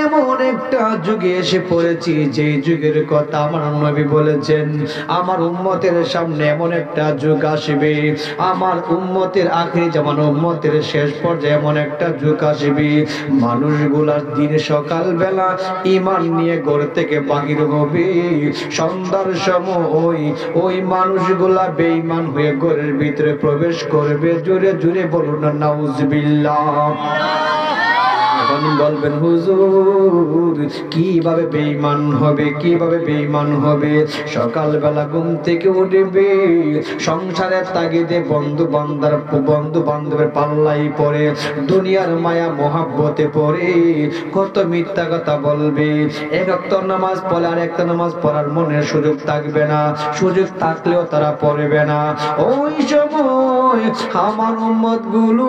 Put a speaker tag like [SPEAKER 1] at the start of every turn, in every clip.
[SPEAKER 1] এমন একটা যুগে এসে পড়েছি যে যুগের কথা আমার নবী বলেছেন আমার উম্মতের সামনে এমন একটা যুগ আসবে, আমার উম্মতের আখিরি জামান উম্মতের শেষ পর্যায়ে এমন একটা যুগ আসবে, মানুষগুলার দিন সকাল বেলা ঈমান নিয়ে ঘর থেকে বাহির হবে, সন্ধ্যার সময় ওই মানুষগুলা বেঈমান হয়ে ঘরের ভিতরে প্রবেশ করবে। জোরে জোরে বলুন না নাউজুবিল্লাহ। এখন বলবেন হুজুর কিভাবে বেঈমান হবে, কিভাবে বেঈমান হবে? সকালবেলা ঘুম থেকে উঠবে, সংসারের তাগিদে বন্ধু বান্ধবের পাল্লাই পড়ে, দুনিয়ার মায়া মহাব্বতে পড়ে কত মিথ্যা কথা বলবে। এক ওয়াক্ত নামাজ পড়ে আর একটা নামাজ পড়ার মনের সুযোগ থাকবে না, সুযোগ থাকলেও তারা পড়বে না। ওই সময় আমার উম্মত গুলো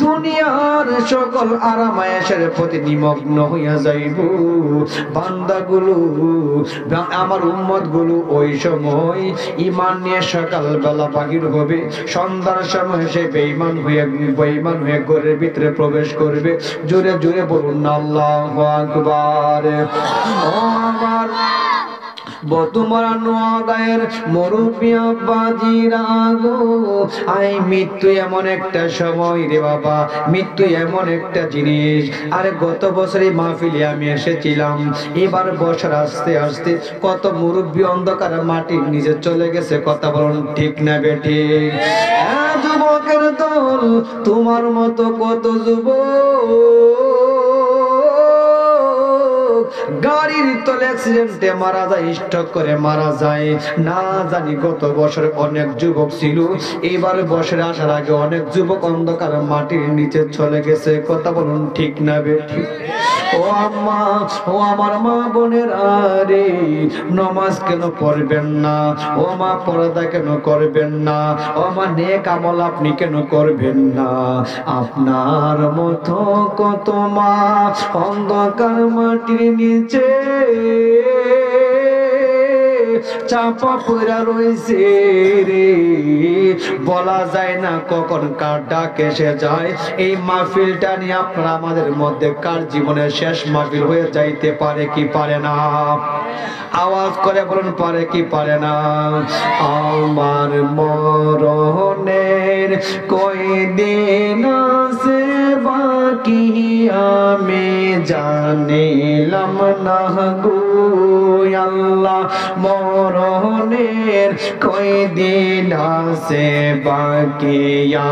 [SPEAKER 1] দুনিয়ার সকল আরামায়েশের প্রতি নিমগ্ন হইয়া যাইব। বান্দাগুলো আমার উম্মত গুলো ওই সময় ঈমান নিয়ে সকাল বেলা বাহির হবে, সন্ধ্যার সময় সে বেঈমান হয়ে ঘরের ভিতরে প্রবেশ করবে। জোরে জোরে বলুন না আল্লাহু আকবার। ও আমার বর্তমান নোয়াগাঁয়ের মুরব্বি আব্বাজিরা গো, আই মৃত্যু এমন একটা সময় রে বাবা, মৃত্যু এমন একটা জিনিস। আরে গত বছর এই মাহফিলে আমি এসেছিলাম, এবার বছর আসতে আসতে কত মুরব্বি অন্ধকার মাটির নিচে চলে গেছে। কথা বলুন ঠিক না বেঠিক? যুবকের দল, তোমার মতো কত যুবক গাড়ির তলে অ্যাক্সিডেন্টে মারা যায়, স্ট্রোক করে মারা যায়। না জানি গত বছর অনেক যুবক ছিল, এবার বছরে আসার আগে অনেক যুবক অন্ধকার মাটির নিচে চলে গেছে। কথা বলুন ঠিক না বেঠিক? ও আম্মা, ও আমার মা বোনের, আরে নামাজ কেন পড়বেন না? ও মা পর্দা কেন করবেন না? ও মা নেক আমল আপনি কেন করবেন না? আপনার মতো কত মা অন্ধকার মাটির নিচে চাপা পড়া রয়েছে রে, বলা যায় না কখন কার ডাক এসে যায়। এই মাহফিলটা নিয়ে আপনারা আমাদের মধ্যে কার জীবনের শেষ মাহফিল হয়ে যাইতে পারে কি পারে না? আওয়াজ করে বলুন পারে কি পারে না? আমার মরণের কয়দিন আছে বাকি আমি জানিলাম না গো আল্লাহ, মরণের কয়দিন আছে বাকি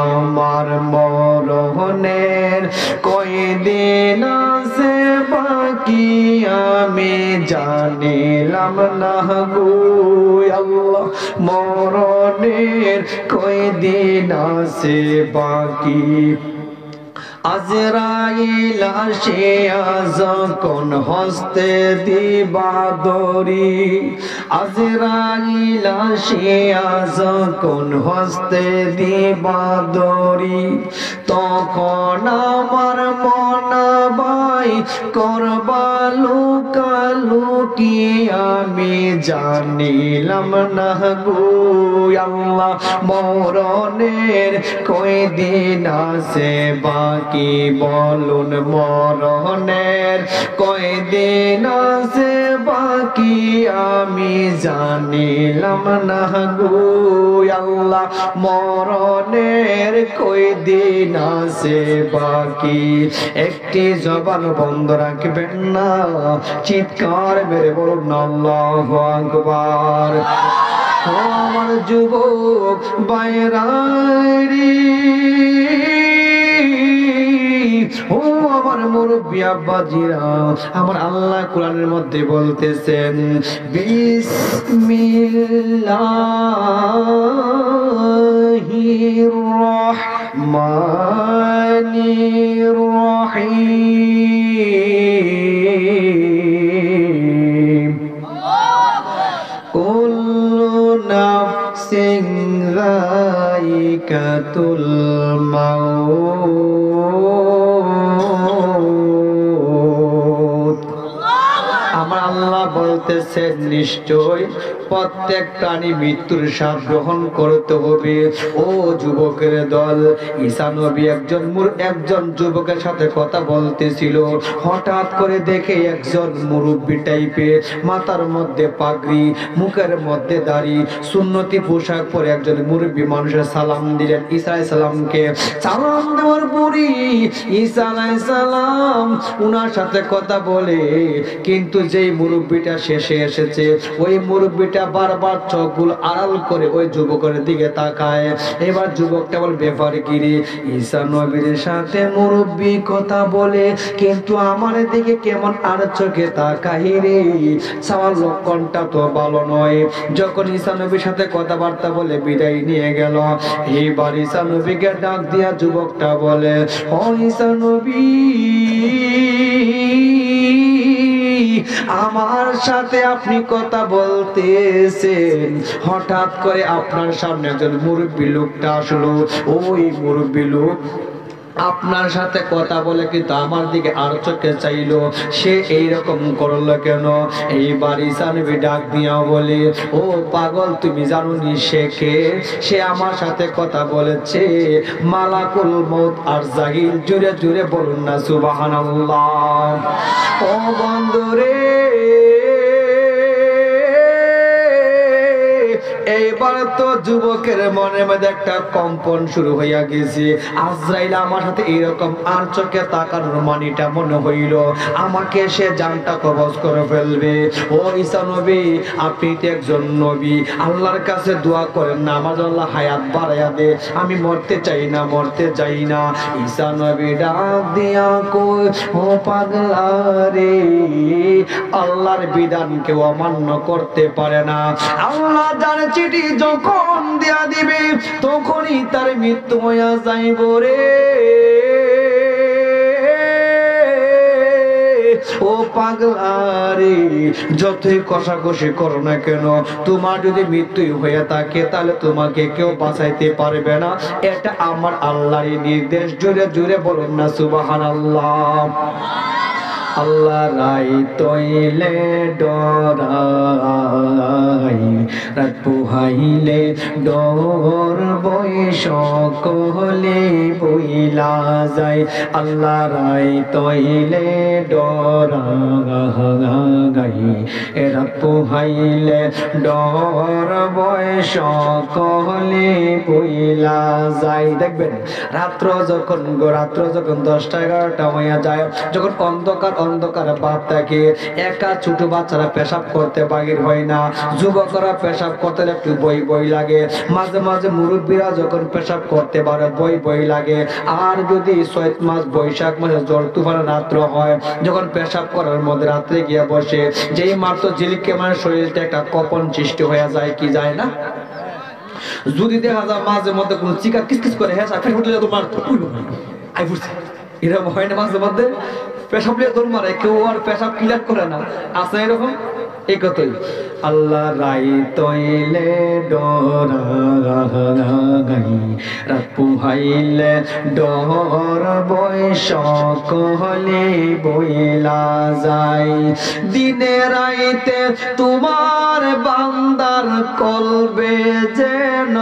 [SPEAKER 1] আমার, মরণের কয়দিন আছে বাকি আমি জানিলাম না গো আল্লাহ, মরণের কয়দিন আছে বাকি। আজরাইল আসিয়া যখন হস্তে দিবা দড়ি, আজরাইল আসিয়া যখন হস্তে দিবা দড়ি, তখন আমার মনা ভাই করবা লুকালুকি আমি জানিলাম না গো আল্লাহ, মরণের কয়দিন আছে বাকি বলুন, মরণের কয়দিন আছে বাকি আমি জানিলাম না গো আল্লাহ, মরণের কয়দিন আছে বাকি। একটি জবান বন্ধ রাখবেন না, চিৎকার মেরে বলুন আল্লাহু আকবার। আমার যুবক বাইরারি, ও আমার মুরব্বি আব্বাজিরা, আমার আল্লাহ কোরআনের মধ্যে বলতেছেন বিসমিল্লাহির রহমানির রহিম, কুল্লু নাফসিন যায়িকাতুল মাউত। আমার আল্লাহ বলতেছেন নিশ্চয় প্রত্যেক প্রাণী মৃত্যুর স্বাদ গ্রহণ করতে হবে। ও যুবকের দল, ঈসা নবী একজন যুবকের সাথে কথা বলতেছিল। হঠাৎ করে দেখে একজন মুরব্বী টাইপের, মাথার মধ্যে পাগড়ি, মুখের মধ্যে দাড়ি, সুন্নতি পোশাক পরে একজন মুরব্বী মানুষের সালাম দিলেন ঈসা আলাইহিস সালামকে। সালাম দেওয়ার পরই ঈসা আলাইহিস সালাম উনার সাথে কথা বলে, কিন্তু যেই মুরব্বীটা শেষে এসেছে ওই মুরব্বীটা বারবার চোখগুলো আড়াল করে ওই যুবকের দিকে তাকায়। এবার যুবকটা বল, ব্যাপার কি রে? ঈসা নবীর সাথে মুরব্বী কথা বলে কিন্তু আমার দিকে কেমন আর চোখে তাকাই রে, সবার লক্ষণটা তো ভালো নয়। যখন ঈসা নবীর সাথে কথাবার্তা বলে বিদায় নিয়ে গেল, এইবার ঈসা নবীকে ডাক দিয়া যুবকটা বলে, ও ঈসা নবী, আমার সাথে আপনি কথা বলতেছেন, হঠাৎ করে আপনার সামনে একজন মুরব্বী লোকটা আসলো। ওই মুরব্বী লোক আপনার সাথে কথা বলে কিন্তু আমার দিকে আর চোখে চাইলো, সে এইরকম করলো কেন? এইবার ঈসা নবী ডাক দিয়া বলে, ও পাগল, তুমি জানো নি সে কে? সে আমার সাথে কথা বলেছে মালাকুল মউত আরজাইল। জোরে জোরে বলুন না সুবহানাল্লাহ। ও বন্ধুরে, এইবার তো যুবকের মনের মধ্যে একটা কম্পন শুরু হইয়া গেছে। আজরাইল আমার সাথে এরকম আর চোখে তাকানোর মানিটা মনে হইল আমাকে সে জানটা কবজ করে ফেলবে। ও ঈসা নবী, আপনি তো একজন নবী, আল্লাহর কাছে দোয়া করেন না আমার আল্লাহ হায়াত বাড়াইয়া দে, আমি মরতে চাই না, মরতে চাই না। ঈসা নবী ডাক দিয়া কই, ও পাগলা রে, আল্লাহর বিধান কেউ অমান্য করতে পারে না। আল্লাহ জানে চিঠি যখন দেয়া দিবে তখনই তার মৃত্যু হইয়া যাইব রে। ও পাগলা রে, যতই কষাকষি করো না কেন, তোমার যদি মৃত্যু হয়ে থাকে তাহলে তোমাকে কেউ বাঁচাইতে পারবে না, এটা আমার আল্লাহরই নির্দেশ। জোরে জোরে বলুন না সুবহানাল্লাহ। আল্লাহ রাই তৈলে ডরাই, রাত পুহাইলে ডর বৈশ কহলে বইলা যায়। আল্লাহ রাই তৈলে ডরাই, রাত পুহাইলে ডর বৈশ কহলে বইলা যায়। দেখবেন রাত্র যখন 10টা-11টা হইয়া যায়, যখন অন্ধকার ভাব থাকে, একা ছোট বাচ্চারা পেশাব করতে বাহির হয় না, যুবকরা পেশাব করতে একটু বই লাগে, মাঝে মাঝে মুরব্বীরা যখন পেশাব করতে পারে বই লাগে। আর যদি চৈত মাস বৈশাখ মাসে ঝড় তুফানের রাত্র হয়, যখন পেশাব করার মধ্যে রাত্রে গিয়ে বসে, যেই মাত্র ঝিলিকে মানে শরীরটা একটা কপন সৃষ্টি হয়ে যায়, কি যায় না? যদি দেখা যায় মাঝে মধ্যে কোন চিকা কিসকিস করে হ্যাঁ ফের উঠলে তোমার আই ফুটছে, এরকম হয় না? মাঝে মধ্যে পেশাব লিয়ে দৌড় মারে, কেউ আর পেশাব ক্লিয়ার করে না, আছে এরকম। এই কথাই আল্লাহ রাই তৈলে ডরাই, রাত পুহাইলে ডর বৈশ কহলে বইলা যায়। দিনে রাইতে তোমার বান্দার কলবে যেন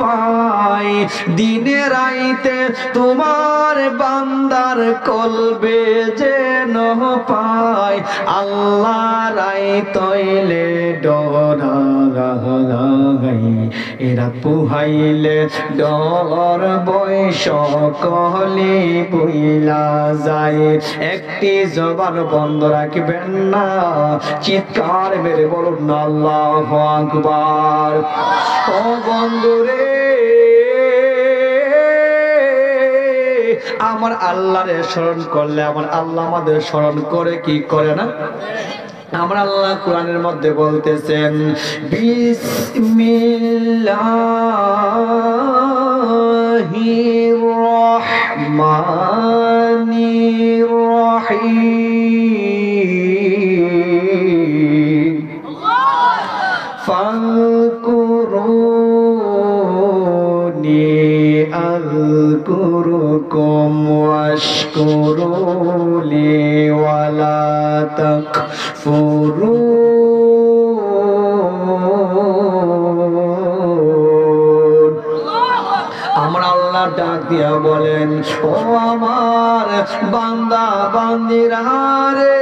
[SPEAKER 1] পাই, দিনে রাইতে তোমার বান্দার কলবে যেন পাই। আল্লাহ রাই তৈলে ডরাই, এরা পুহাইলে ডর বৈশ কহলে বইলা যায়। একটি জবান বন্ধ রাখবেন না, চিৎকার মেরে বলুন না আল্লাহু আকবার। ও বন্ধুরে, আমার আল্লাহরে স্মরণ করলে আমার আল্লাহ আমাদের স্মরণ করে কি করে না? আমরা আল্লাহ কোরআনের মধ্যে বলতেছেন, বিসমিল্লাহির রহমানির রহিম, ফাযকুরুনি আযকুরুকুম ওয়াশকুরুলি ওয়ালা তাকফুরুন। দিয়া বলেন, ও আমার বান্দা বান্দিরা রে,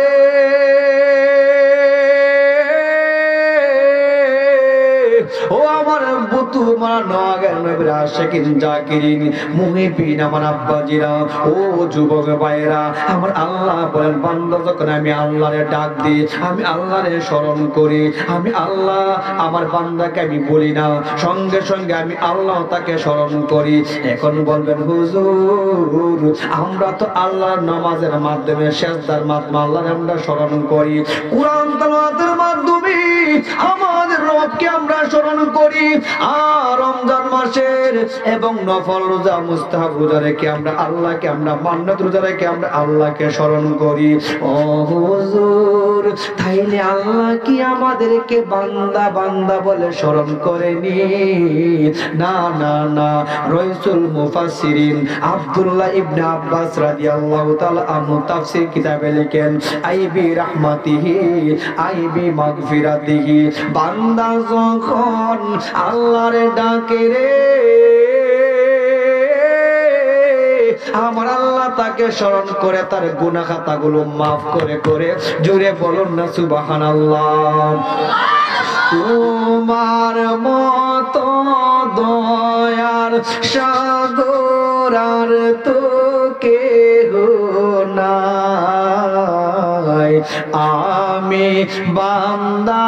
[SPEAKER 1] ও আমার বুতু মানো আগের নবীর আশিকিন জাকিরিন মুহিবিন আমার আব্বাজিরা, ও যুবক ভাইরা, আমার আল্লাহ বলেন বান্দা যখন আমি আল্লাহরে ডাক দিই, আমি আল্লাহরে স্মরণ করি, আমি আল্লাহ আমার বান্দাকে আমি বলি না, সঙ্গে সঙ্গে আমি আল্লাহ তাকে স্মরণ করি। এখন বলবেন হুজুর আমরা তো আল্লাহর নামাজের মাধ্যমে সেজদার মাধ্যমে আল্লাহরে আমরা স্মরণ করি, কুরআন তেলাওয়াতের মাধ্যমে আমাদের রবকে আমরা স্মরণ করি, আর রমজান মাসের এবং নফল রোজা মুস্তাহাব রোজা রেখে আমরা আল্লাহকে আমরা মান্নাত রোজা রেখে আমরা আল্লাহকে স্মরণ করি। ও হুজুর তাইলে আল্লাহ কি আমাদেরকে বান্দা বান্দা বলে স্মরণ করেনি? না না না, রাইসুল মুফাসসিরিন আব্দুল্লাহ ইবনে আব্বাস রাদিয়াল্লাহু তাআলা আনহু তাফসীর কিতাবে লিখেন, আইবি রাহমাতিহি আইবি মাগফিরাতিহি, বান্দা যখন আল্লাহরে ডাকে রে আমার আল্লাহ তাকে স্মরণ করে তার গুনাহ খাতাগুলো মাফ করে করে, জোরে বলুন না সুবহানাল্লাহ। তোমার মতো দয়ার সাগর আর তো কেহ নাই, আমি বান্দা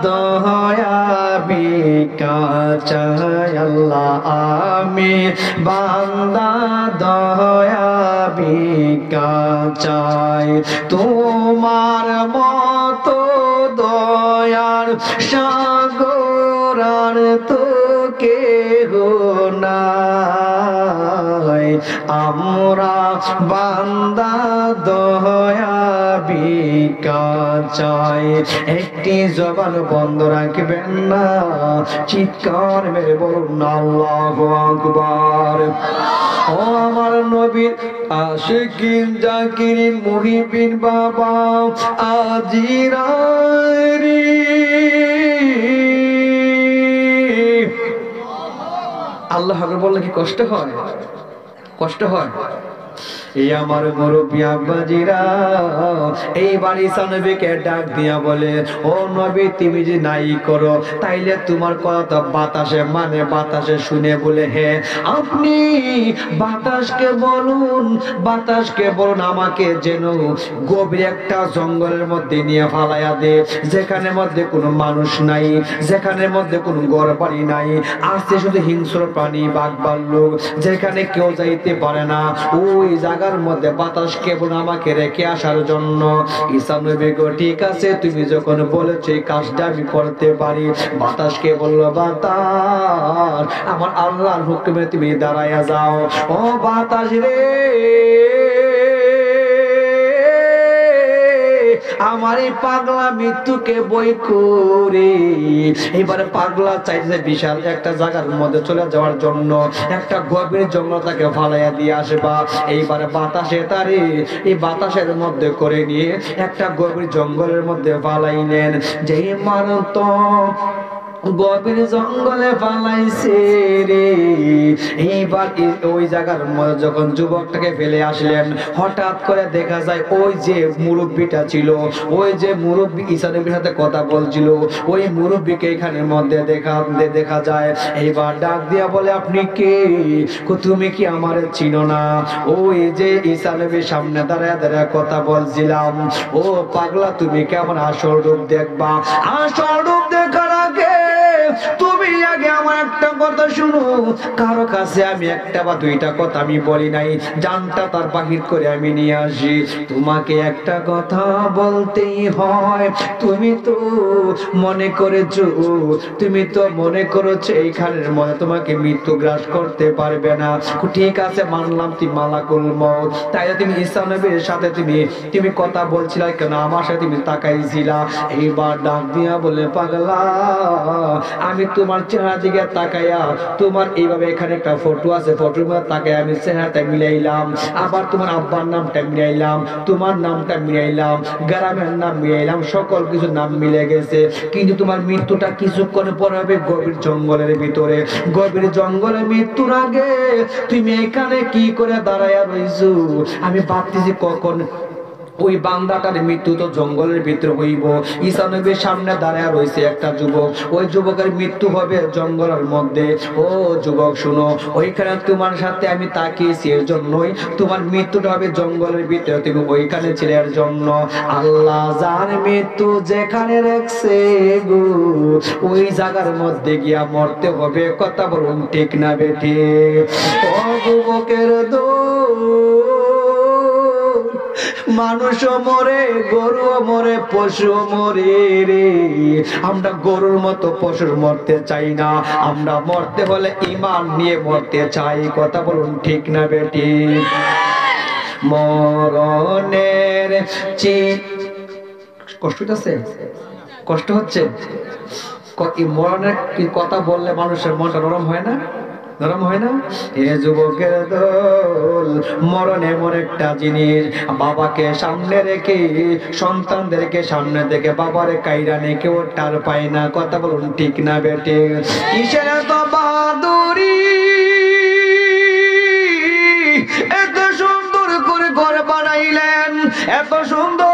[SPEAKER 1] দয়া বিকাচাই আল্লাহ, আমি বান্দা দয়া বিকাচাই, তোমার মতো দয়ার সাগর আর তো কেহ নাই, আমরা বান্দা দয়া বিকাচাই। একটি জবান বন্ধ রাখবেন না, চিৎকার মেরে বলুন আল্লাহু আকবার। ও আমার নবীর আশিকিন জাকিরিন মুহিবিন বাবা আজিরারি, আল্লাহ বললে কি কষ্ট হয়? কষ্ট হয়? এই আমার মুরব্বী আব্বাজিরা এই বাড়ি নবীকে ডাক দিয়া বলে, ও নবী তুমি যে নাই করো তাইলে তোমার কথা বাতাসে মানে বাতাসে শুনে বলে, হে আপনি বাতাসকে বলুন, বাতাসকে বলুন আমাকে যেন গভীর একটা জঙ্গলের মধ্যে নিয়ে ফালাইয়া দে, যেখানে মধ্যে কোনো মানুষ নাই, যেখানে মধ্যে কোনো ঘর বাড়ি নাই, আছে শুধু হিংস্র প্রাণী বাঘ ভাল্লুক, যেখানে কেউ যাইতে পারে না, ওই জায়গার মধ্যে বাতাসকে বলুন আমাকে রেখে আসার জন্য। ঈসা নবী গো ঠিক আছে তুমি যখন বলেছো এই কাজটা আমি করতে পারি। বাতাসকে বললো বাতাস আমার আল্লাহর হুকুমে তুমি দাঁড়াইয়া যাও। ও বাতাস রে আমার এই পাগলা মৃত্যুকে বই করে, এবারে পাগলা চাইছে বিশাল একটা জায়গার মধ্যে চলে যাওয়ার জন্য, একটা গভীর জঙ্গল তাকে ফালাইয়া দিয়ে আসবা। এইবারে বাতাসে তারে এই বাতাসের মধ্যে করে নিয়ে একটা গভীর জঙ্গলের মধ্যে ফালাইলেন। যেই মানত গভীর জঙ্গলে ফালাইছে রে, এইবার ওই জায়গার মধ্যে যখন যুবকটাকে ফেলে আসলেন, হঠাৎ করে দেখা যায় ওই যে মুরব্বীটা ছিল, ওই যে মুরব্বী ঈসা নবীর সাথে কথা বলছিল, ওই মুরব্বীকে এখানের মধ্যে দেখা যায়। এইবার ডাক দিয়া বলে, আপনি কে? তুমি কি আমার চিনো না? ওই যে ঈসা নবীর সামনে দাঁড়ায় দাঁড়ায় কথা বলছিলাম। ও পাগলা তুমি কেমন আসল রূপ দেখবা? আসল রূপ দেখার আগে তুমি আগে আমার একটা কথা শুনো। কারো কাছে আমি একটা বা দুইটা কথা আমি বলি নাই, জানটা তার বাহির করে আমি নিয়ে আসি। তোমাকে একটা কথা বলতেই হয়। তুমি তো মনে করেছো এইখানের মধ্যে তোমাকে মৃত্যু গ্রাস করতে পারবে না। ঠিক আছে মানলাম তুমি মালাকুল মউত, তাই তুমি ঈসা নবীর সাথে তুমি কথা বলছিলা কেন? আমার সাথে তুমি তাকাইছিলা। এইবার ডাক দিয়া বলে, পাগলা আমি তোমার চেহারা দিকে তাকাইয়া তোমার এইভাবে এখানে একটা ফটো আছে, ফটোর মধ্যে তাকাই আমি চেহারাটা মিলাইলাম, আবার তোমার আব্বার নামটা মিলাইলাম, তোমার নামটা মিলাইলাম, গ্রামের নাম মিলাইলাম, সকল কিছু নাম মিলে গেছে। কিন্তু তোমার মৃত্যুটা কিছুক্ষণ পর হবে গভীর জঙ্গলের ভিতরে। গভীর জঙ্গলে মৃত্যুর আগে তুমি এখানে কি করে দাঁড়াইয়া রইছো? আমি ভাবতেছি কখন ওই বান্দাটার মৃত্যু তো জঙ্গলের ভিতরে হইব। ঈসা নবীর সামনে দাঁড়ায় রয়েছে একটা যুবক, ওই যুবকের মৃত্যু হবে জঙ্গলের মধ্যে। ও যুবক শুনো, ওইখানে তোমার সাথে আমি তাকিয়েছি এর জন্যই, তোমার মৃত্যুটা হবে জঙ্গলের ভিতরে, তুমি ওইখানে ছিলে এর জন্য। আল্লাহ যার মৃত্যু যেখানে রাখছে গো, ওই জায়গার মধ্যে গিয়া মরতে হবে। কথা বলুন ঠিক না বেটি? ও যুবকের মানুষ মরে, গরু মরে, পশু মরে রে। আমরা গরুর মতো পশুর মরতে চাই না, আমরা মরতে হলে ঈমান নিয়ে মরতে চাই। কথা বলুন ঠিক না বেটি? মরণের কষ্ট হচ্ছে, কষ্ট হচ্ছে। মরণের কথা বললে মানুষের মনটা নরম হয় না? নরম হয় না? এ যুবকের দল, মরণ এমন একটা জিনিস, বাবাকে সামনে রেখে, সন্তানদেরকে সামনে দেখে বাবারে কাইরা নিয়ে কেউ টার পায় না। কথা বলুন ঠিক না বেটে? কিসের এত বাহাদুরি, এত সুন্দর করে ঘর বানাইলেন, এত সুন্দর